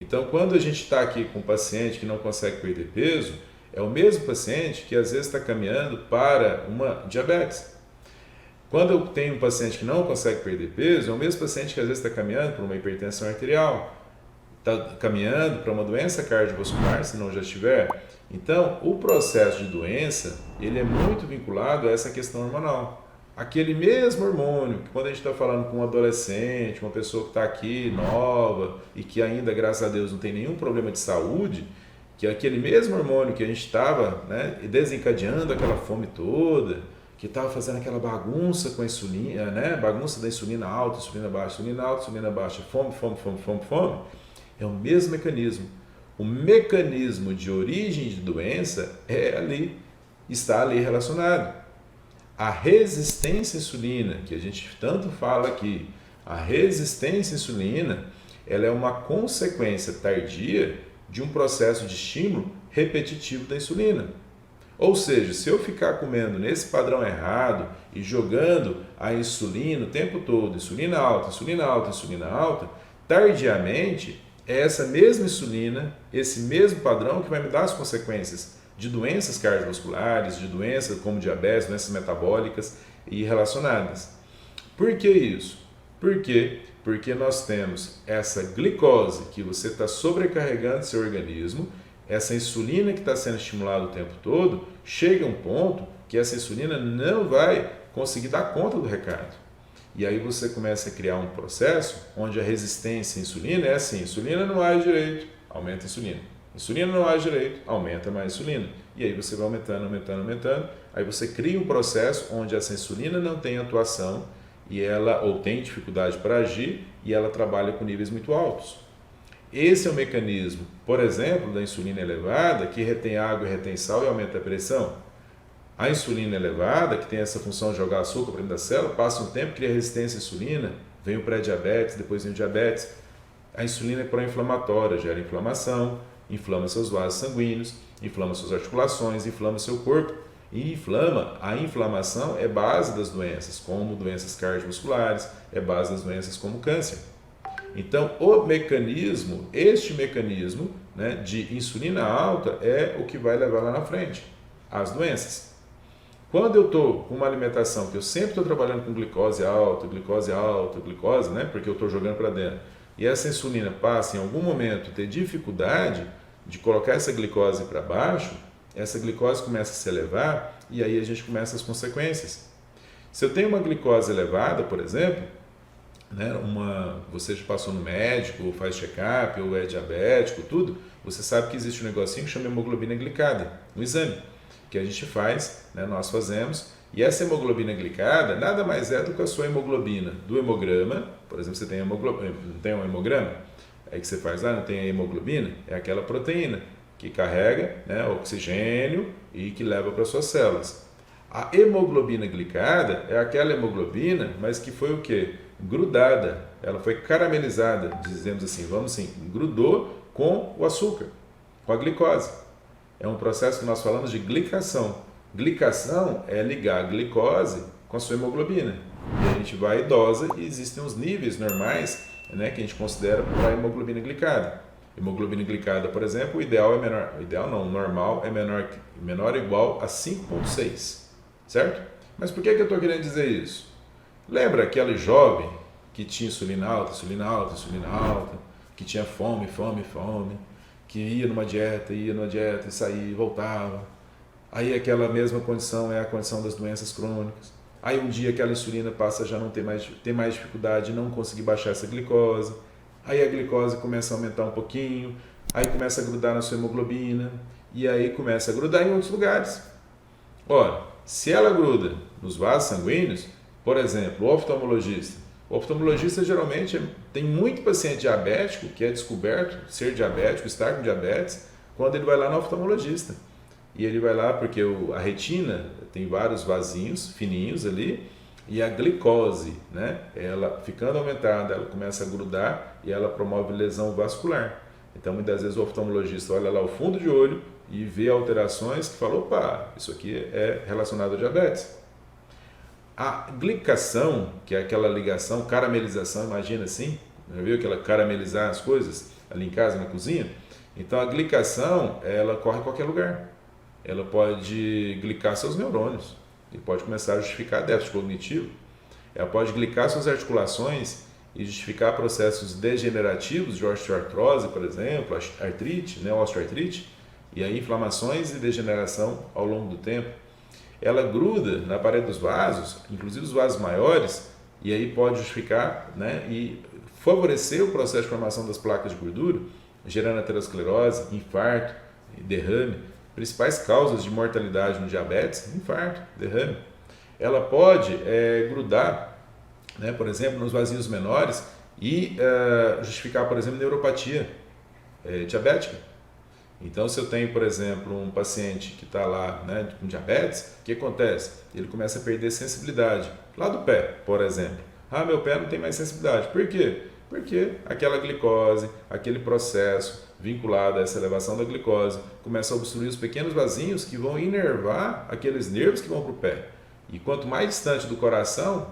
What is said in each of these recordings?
Então, quando a gente está aqui com um paciente que não consegue perder peso, é o mesmo paciente que às vezes está caminhando para uma diabetes. Quando eu tenho um paciente que não consegue perder peso, é o mesmo paciente que às vezes está caminhando para uma hipertensão arterial, está caminhando para uma doença cardiovascular, se não já estiver. Então, o processo de doença, ele é muito vinculado a essa questão hormonal. Aquele mesmo hormônio que quando a gente está falando com um adolescente, uma pessoa que está aqui nova e que ainda, graças a Deus, não tem nenhum problema de saúde, que é aquele mesmo hormônio que a gente estava, né, desencadeando aquela fome toda, que estava fazendo aquela bagunça com a insulina, né, bagunça da insulina alta, insulina baixa, fome, fome, fome, fome, fome, é o mesmo mecanismo. O mecanismo de origem de doença é ali, está ali relacionado. A resistência à insulina, que a gente tanto fala aqui, a resistência à insulina, ela é uma consequência tardia de um processo de estímulo repetitivo da insulina. Ou seja, se eu ficar comendo nesse padrão errado e jogando a insulina o tempo todo, insulina alta, insulina alta, insulina alta, tardiamente é essa mesma insulina, esse mesmo padrão que vai me dar as consequências de doenças cardiovasculares, de doenças como diabetes, doenças metabólicas e relacionadas. Por que isso? Por quê? Porque nós temos essa glicose que você está sobrecarregando seu organismo, essa insulina que está sendo estimulada o tempo todo, chega a um ponto que essa insulina não vai conseguir dar conta do recado. E aí você começa a criar um processo onde a resistência à insulina é assim, insulina não age direito, aumenta a insulina. Insulina não age direito, aumenta mais a insulina. E aí você vai aumentando, aumentando, aumentando. Aí você cria um processo onde essa insulina não tem atuação e ela ou tem dificuldade para agir e ela trabalha com níveis muito altos. Esse é o mecanismo, por exemplo, da insulina elevada, que retém água e retém sal e aumenta a pressão. A insulina elevada, que tem essa função de jogar açúcar para dentro da célula, passa um tempo, cria resistência à insulina, vem o pré-diabetes, depois vem o diabetes. A insulina é pró-inflamatória, gera inflamação, inflama seus vasos sanguíneos, inflama suas articulações, inflama seu corpo. E inflama, a inflamação é base das doenças, como doenças cardiovasculares, é base das doenças como câncer. Então, este mecanismo, né, de insulina alta é o que vai levar lá na frente às doenças. Quando eu estou com uma alimentação que eu sempre estou trabalhando com glicose alta, né, porque eu estou jogando para dentro, e essa insulina passa em algum momento a ter dificuldade de colocar essa glicose para baixo, essa glicose começa a se elevar e aí a gente começa as consequências. Se eu tenho uma glicose elevada, por exemplo, né, você já passou no médico, ou faz check-up, ou é diabético, tudo, você sabe que existe um negocinho que chama hemoglobina glicada, um exame que a gente faz, né, nós fazemos, e essa hemoglobina glicada nada mais é do que a sua hemoglobina do hemograma. Por exemplo, você tem não tem um hemograma? Aí que você faz lá, não tem a hemoglobina? É aquela proteína que carrega, né, oxigênio e que leva para suas células. A hemoglobina glicada é aquela hemoglobina, mas que foi o quê? Grudada, ela foi caramelizada, dizemos assim, grudou com o açúcar, com a glicose. É um processo que nós falamos de glicação. Glicação é ligar a glicose com a sua hemoglobina. E a gente vai e dosa e existem os níveis normais, né, que a gente considera para a hemoglobina glicada. Hemoglobina glicada, por exemplo, o normal é menor ou igual a 5,6, certo? Mas por que eu estou querendo dizer isso? Lembra aquele jovem que tinha insulina alta, que tinha fome, que ia numa dieta e saía e voltava. Aí aquela mesma condição é a condição das doenças crônicas. Aí um dia aquela insulina passa a já não ter mais dificuldade de não conseguir baixar essa glicose. Aí a glicose começa a aumentar um pouquinho, aí começa a grudar na sua hemoglobina, e aí começa a grudar em outros lugares. Ora, se ela gruda nos vasos sanguíneos, por exemplo, o oftalmologista geralmente tem muito paciente diabético que é descoberto ser diabético, estar com diabetes, quando ele vai lá no oftalmologista. E ele vai lá porque a retina tem vários vasinhos fininhos ali, e a glicose, né, ela ficando aumentada, ela começa a grudar e ela promove lesão vascular. Então, muitas vezes o oftalmologista olha lá o fundo de olho e vê alterações que fala, opa, isso aqui é relacionado a diabetes. A glicação, que é aquela ligação, caramelização, imagina assim, já viu aquela caramelizar as coisas? ali em casa, na cozinha. Então a glicação, ela corre em qualquer lugar. Ela pode glicar seus neurônios e pode começar a justificar déficit cognitivo. Ela pode glicar suas articulações e justificar processos degenerativos de osteoartrose, por exemplo, artrite, né, osteoartrite, e aí inflamações e degeneração ao longo do tempo. Ela gruda na parede dos vasos, inclusive os vasos maiores, e aí pode justificar, né, e favorecer o processo de formação das placas de gordura, gerando aterosclerose, infarto, derrame. Principais causas de mortalidade no diabetes: infarto, derrame. Ela pode grudar, né, por exemplo, nos vasinhos menores e justificar, por exemplo, neuropatia diabética. Então, se eu tenho, por exemplo, um paciente que está lá, né, com diabetes, o que acontece? Ele começa a perder sensibilidade lá do pé, por exemplo. Ah, meu pé não tem mais sensibilidade. Por quê? Porque aquela glicose, aquele processo vinculado a essa elevação da glicose, começa a obstruir os pequenos vasinhos que vão inervar aqueles nervos que vão para o pé. E quanto mais distante do coração,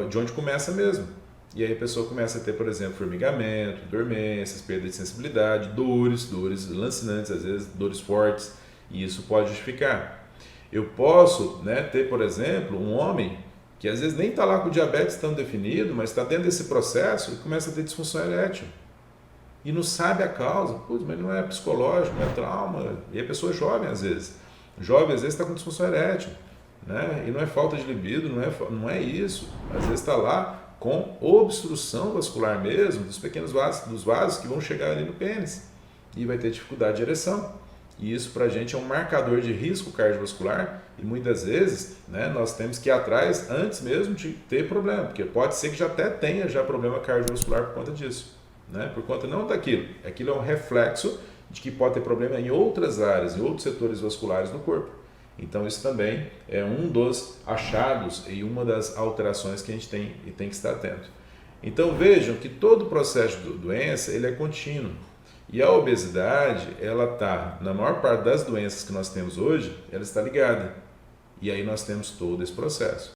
de onde começa mesmo. E aí a pessoa começa a ter, por exemplo, formigamento, dormências, perda de sensibilidade, dores lancinantes, às vezes dores fortes, e isso pode justificar. Eu posso, né, ter, por exemplo, um homem que às vezes nem está lá com o diabetes tão definido, mas está dentro desse processo e começa a ter disfunção erétil. E não sabe a causa. Putz, mas não é psicológico, não é trauma. E a pessoa é jovem às vezes. Jovem às vezes está com disfunção erétil, né? E não é falta de libido, não é isso. Às vezes está lá com obstrução vascular mesmo, dos pequenos vasos, dos vasos que vão chegar ali no pênis. E vai ter dificuldade de ereção. E isso para a gente é um marcador de risco cardiovascular e muitas vezes, né, nós temos que ir atrás antes mesmo de ter problema, porque pode ser que já até tenha já problema cardiovascular por conta disso, né? Por conta não daquilo, aquilo é um reflexo de que pode ter problema em outras áreas, em outros setores vasculares do corpo. Então isso também é um dos achados e uma das alterações que a gente tem e tem que estar atento. Então vejam que todo o processo de doença ele é contínuo. E a obesidade, ela está, na maior parte das doenças que nós temos hoje, ela está ligada. E aí nós temos todo esse processo.